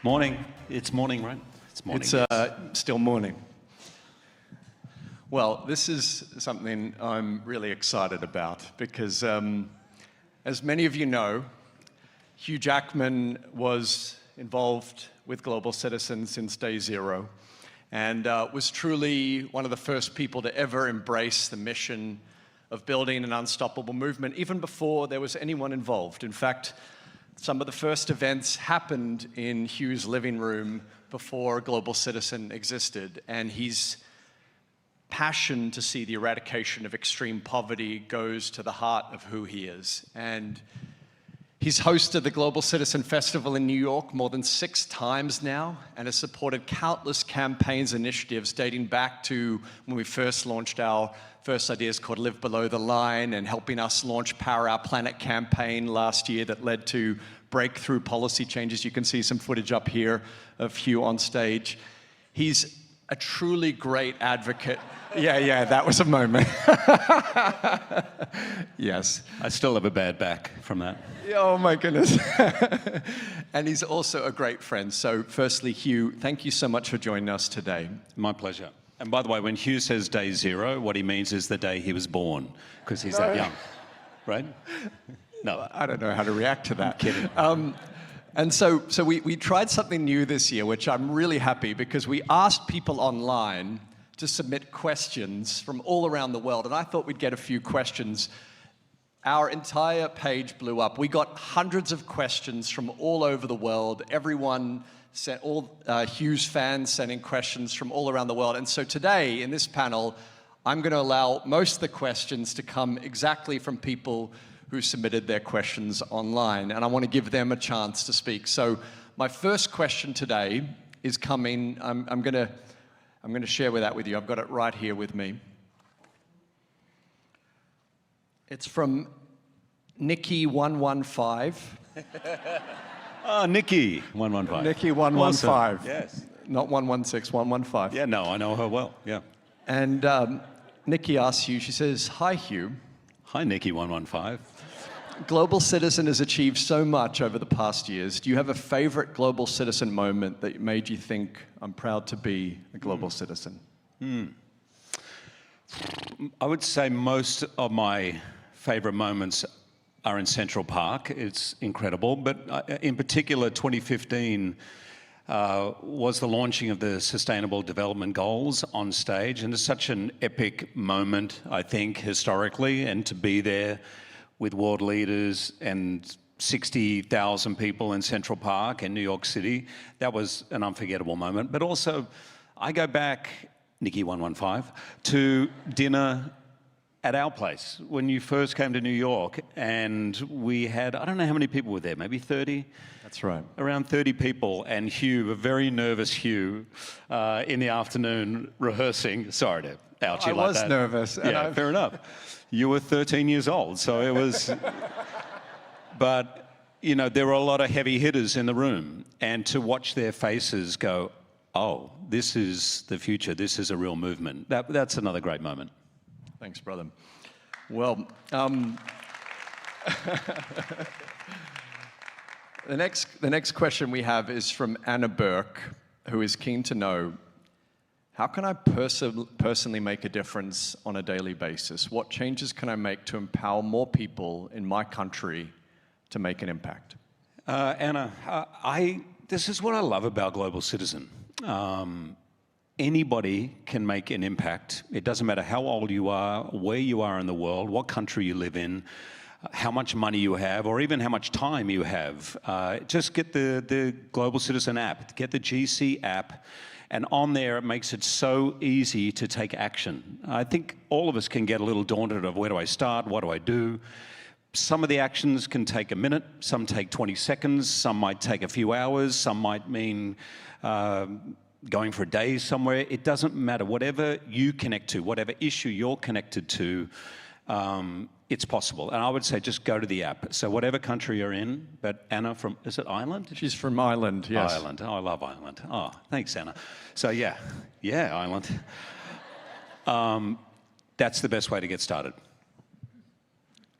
Morning. It's morning, right? It's morning. It's still morning. Well, this is something I'm really excited about because, as many of you know, Hugh Jackman was involved with Global Citizen since day zero and was truly one of the first people to ever embrace the mission of building an unstoppable movement, even before there was anyone involved. In fact, some of the first events happened in Hugh's living room before Global Citizen existed, and his passion to see the eradication of extreme poverty goes to the heart of who he is. And he's hosted the Global Citizen Festival in New York more than 6 times now, and has supported countless campaigns and initiatives dating back to when we first launched our first ideas called Live Below the Line, and helping us launch Power Our Planet campaign last year that led to breakthrough policy changes. You can see some footage up here of Hugh on stage. He's a truly great advocate. Yeah, that was a moment. Yes. I still have a bad back from that. Oh my goodness. And he's also a great friend. So firstly, Hugh, thank you so much for joining us today. My pleasure. And by the way, when Hugh says day zero, what he means is the day he was born, because he's that young, right? No. I don't know how to react to that. I'm kidding. And so we tried something new this year, which I'm really happy, because we asked people online to submit questions from all around the world, and I thought we'd get a few questions. Our entire page blew up. We got hundreds of questions from all over the world. Everyone sent, all Hugh's fans sending questions from all around the world. And so today, in this panel, I'm going to allow most of the questions to come exactly from people who submitted their questions online, and I want to give them a chance to speak. So my first question today is coming. I'm going to share that with you. I've got it right here with me. It's from Nikki115. Oh, Nikki115. Nikki115. Awesome. Yes. Not 116, 115. Yeah, no, I know her well. Yeah. And Nikki asks you, she says, "Hi, Hugh. Hi, Nikki115. Global Citizen has achieved so much over the past years. Do you have a favorite Global Citizen moment that made you think, I'm proud to be a Global Citizen?" I would say most of my favorite moments are in Central Park. It's incredible, but in particular, 2015 was the launching of the Sustainable Development Goals on stage, and it's such an epic moment, I think, historically, and to be there with world leaders and 60,000 people in Central Park in New York City, that was an unforgettable moment. But also, I go back, Nikki115, to dinner at our place when you first came to New York, and we had, I don't know how many people were there, maybe 30? That's right. Around 30 people, and Hugh, a very nervous Hugh, in the afternoon rehearsing. Sorry to out you like that. I was nervous. Yeah, fair enough. You were 13 years old, so it was... But, you know, there were a lot of heavy hitters in the room, and to watch their faces go, oh, this is the future, this is a real movement. That's another great moment. Thanks, brother. Well, the next question we have is from Anna Burke, who is keen to know, how can I personally make a difference on a daily basis? What changes can I make to empower more people in my country to make an impact? Anna, this is what I love about Global Citizen. Anybody can make an impact. It doesn't matter how old you are, where you are in the world, what country you live in, how much money you have, or even how much time you have. Just get the Global Citizen app, get the GC app, and on there it makes it so easy to take action. I think all of us can get a little daunted of where do I start, what do I do? Some of the actions can take a minute, some take 20 seconds, some might take a few hours, some might mean going for a day somewhere. It doesn't matter. Whatever you connect to, whatever issue you're connected to, it's possible. And I would say just go to the app. So whatever country you're in, but Anna from, is it Ireland? She's from Ireland, yes. Ireland. Oh, I love Ireland. Oh, thanks, Anna. So yeah, Ireland. That's the best way to get started.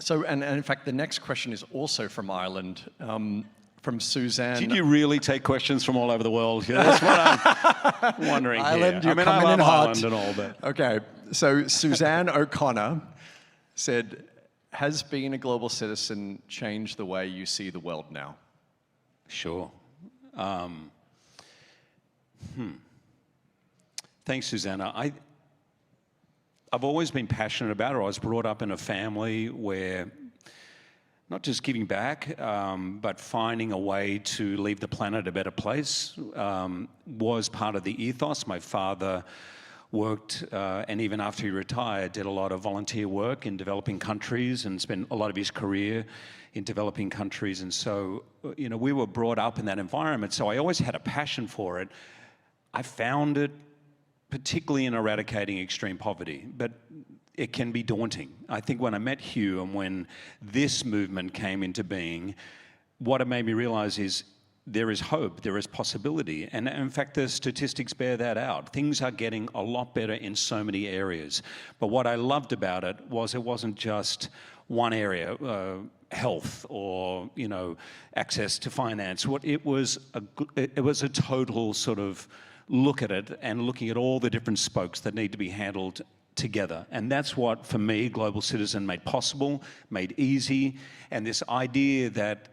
So, and in fact, the next question is also from Ireland, from Suzanne. Did you really take questions from all over the world? Yeah, that's what I'm wondering Ireland, here. you're I coming in love hot. Ireland and all, but... Okay, so Suzanne O'Connor said, has being a global citizen changed the way you see the world now? Sure. Thanks, Susanna. I've always been passionate about it. I was brought up in a family where not just giving back, but finding a way to leave the planet a better place was part of the ethos. My father worked, and even after he retired, did a lot of volunteer work in developing countries and spent a lot of his career in developing countries. And so, you know, we were brought up in that environment. So I always had a passion for it. I found it particularly in eradicating extreme poverty, but it can be daunting. I think when I met Hugh and when this movement came into being, what it made me realize is there is hope, there is possibility. And in fact, the statistics bear that out. Things are getting a lot better in so many areas. But what I loved about it wasn't just one area, health or, you know, access to finance. It was a total sort of look at it and looking at all the different spokes that need to be handled together. And that's what, for me, Global Citizen made possible, made easy, and this idea that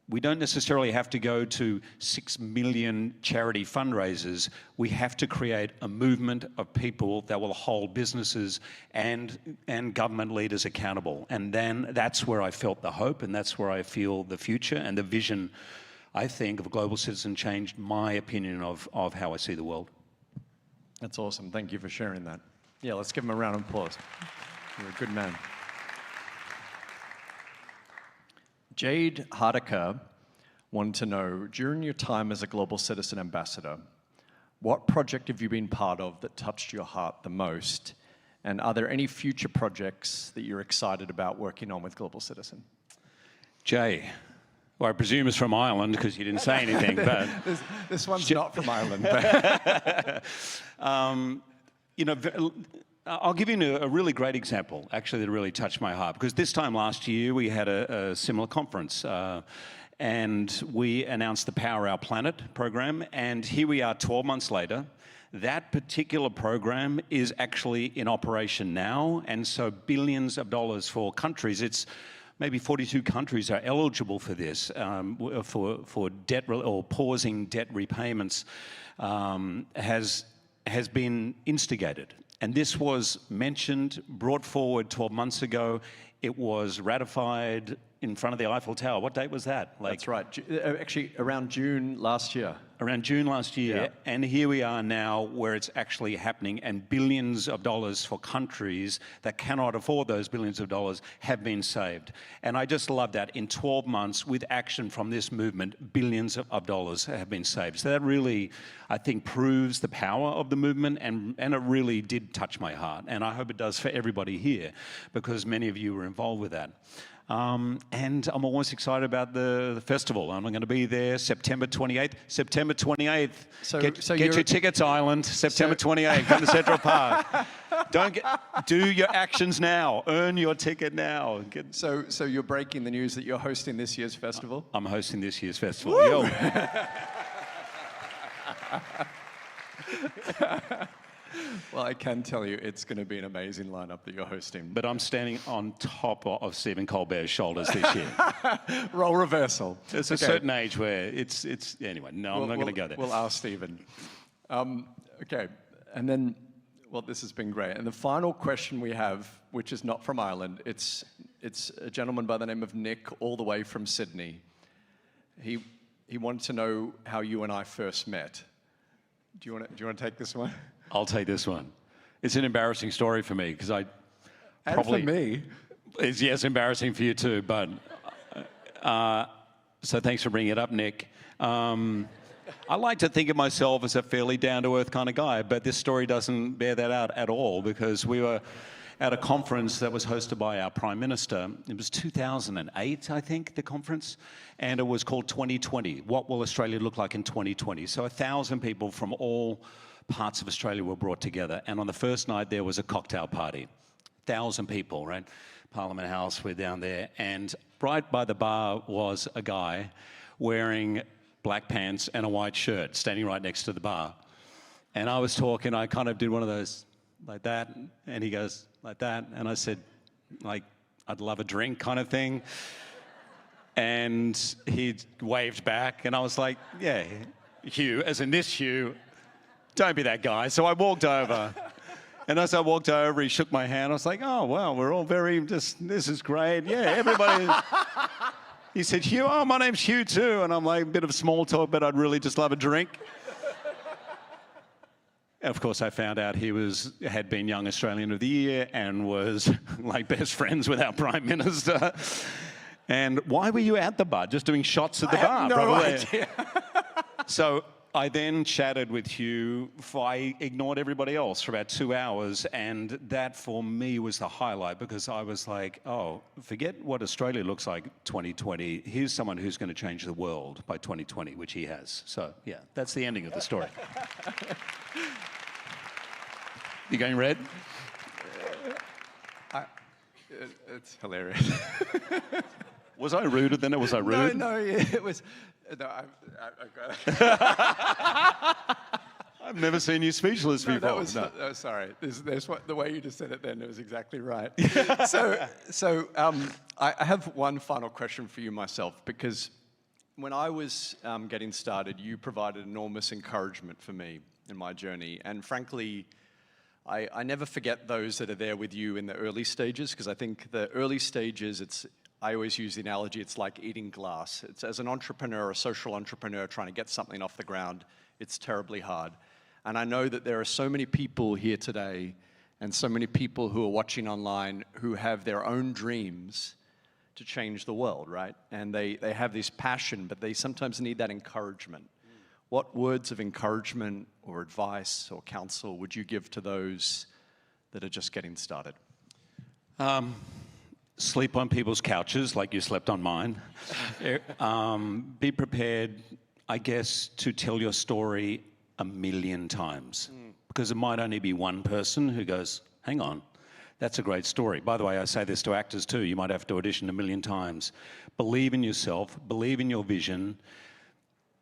we don't necessarily have to go to 6 million charity fundraisers. We have to create a movement of people that will hold businesses and government leaders accountable. And then that's where I felt the hope, and that's where I feel the future and the vision, I think, of Global Citizen changed my opinion of how I see the world. That's awesome. Thank you for sharing that. Yeah, let's give him a round of applause. You're a good man. Jade Hardiker wanted to know, during your time as a Global Citizen Ambassador, what project have you been part of that touched your heart the most? And are there any future projects that you're excited about working on with Global Citizen? Jay, well, I presume it's from Ireland because you didn't say anything, but... this one's not from Ireland. But you know, I'll give you a really great example, actually, that really touched my heart. Because this time last year, we had a similar conference. And we announced the Power Our Planet program. And here we are 12 months later. That particular program is actually in operation now. And so billions of dollars for countries. It's maybe 42 countries are eligible for this, for debt or pausing debt repayments, has been instigated. And this was mentioned, brought forward 12 months ago. It was ratified in front of the Eiffel Tower. What date was that? That's right. Actually, around June last year. Around June last year. Yeah. And here we are now where it's actually happening, and billions of dollars for countries that cannot afford those billions of dollars have been saved. And I just love that. In 12 months, with action from this movement, billions of dollars have been saved. So that really, I think, proves the power of the movement, and it really did touch my heart. And I hope it does for everybody here, because many of you were involved with that. And I'm always excited about the festival. I'm going to be there September 28th. September 28th. Get your tickets, Ireland. September 28th. Come to Central Park. Do your actions now. Earn your ticket now. So you're breaking the news that you're hosting this year's festival? I'm hosting this year's festival. Yo. Well, I can tell you it's going to be an amazing lineup that you're hosting. But I'm standing on top of Stephen Colbert's shoulders this year. Role reversal. There's a certain age where it's anyway, no, I'm not going to go there. We'll ask Stephen. Okay, and then, well, this has been great. And the final question we have, which is not from Ireland, it's a gentleman by the name of Nick, all the way from Sydney. He wanted to know how you and I first met. Do you want to take this one? I'll take this one. It's an embarrassing story for me because And for me. It's embarrassing for you too, but so thanks for bringing it up, Nick. I like to think of myself as a fairly down-to-earth kind of guy, but this story doesn't bear that out at all, because we were at a conference that was hosted by our Prime Minister. It was 2008, I think, the conference, and it was called 2020. What will Australia look like in 2020? So 1,000 people from all parts of Australia were brought together, and on the first night there was a cocktail party. 1,000 people, right? Parliament House, we're down there. And right by the bar was a guy wearing black pants and a white shirt, standing right next to the bar. And I was talking, I kind of did one of those like that, and he goes like that. And I said, like, I'd love a drink kind of thing. And he waved back, and I was like, yeah, Hugh, as in this Hugh, don't be that guy. So I walked over. And as I walked over, he shook my hand. I was like, oh, wow, we're all this is great. Yeah, everybody. He said, Hugh, oh, my name's Hugh too. And I'm like, a bit of small talk, but I'd really just love a drink. And of course, I found out he had been Young Australian of the Year and was like best friends with our Prime Minister. And why were you at the bar, just doing shots at the bar? I have no idea. So I then chatted with Hugh. I ignored everybody else for about 2 hours, and that for me was the highlight, because I was like, oh, forget what Australia looks like 2020. Here's someone who's going to change the world by 2020, which he has. So yeah, that's the ending of the story. You going red? It's hilarious. Was I ruder than it? Was I rude? No, yeah, it was. No, I've never seen you speechless before. That was, no. Sorry. The way you just said it then, it was exactly right. So I have one final question for you myself, because when I was getting started, you provided enormous encouragement for me in my journey. And frankly, I never forget those that are there with you in the early stages, because I think the early stages, I always use the analogy, it's like eating glass. It's, as an entrepreneur, a social entrepreneur trying to get something off the ground, it's terribly hard. And I know that there are so many people here today and so many people who are watching online who have their own dreams to change the world, right? And they have this passion, but they sometimes need that encouragement. What words of encouragement or advice or counsel would you give to those that are just getting started? Sleep on people's couches like you slept on mine. Be prepared, I guess, to tell your story 1,000,000 times. Because it might only be one person who goes, hang on, that's a great story. By the way, I say this to actors too. You might have to audition 1,000,000 times. Believe in yourself. Believe in your vision.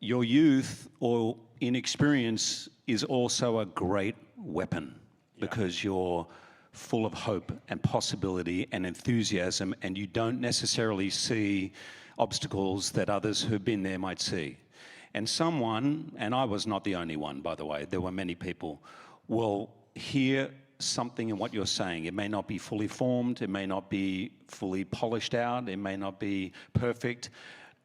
Your youth or inexperience is also a great weapon, because you're full of hope and possibility and enthusiasm, and you don't necessarily see obstacles that others who've been there might see. And someone, and I was not the only one, by the way, there were many people, will hear something in what you're saying. It may not be fully formed, it may not be fully polished out, it may not be perfect,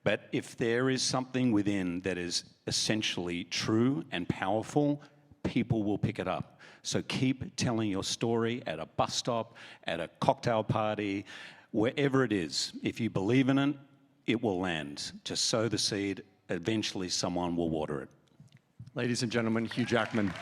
but if there is something within that is essentially true and powerful, people will pick it up. So keep telling your story at a bus stop, at a cocktail party, wherever it is. If you believe in it, it will land. Just sow the seed. Eventually someone will water it. Ladies and gentlemen, Hugh Jackman.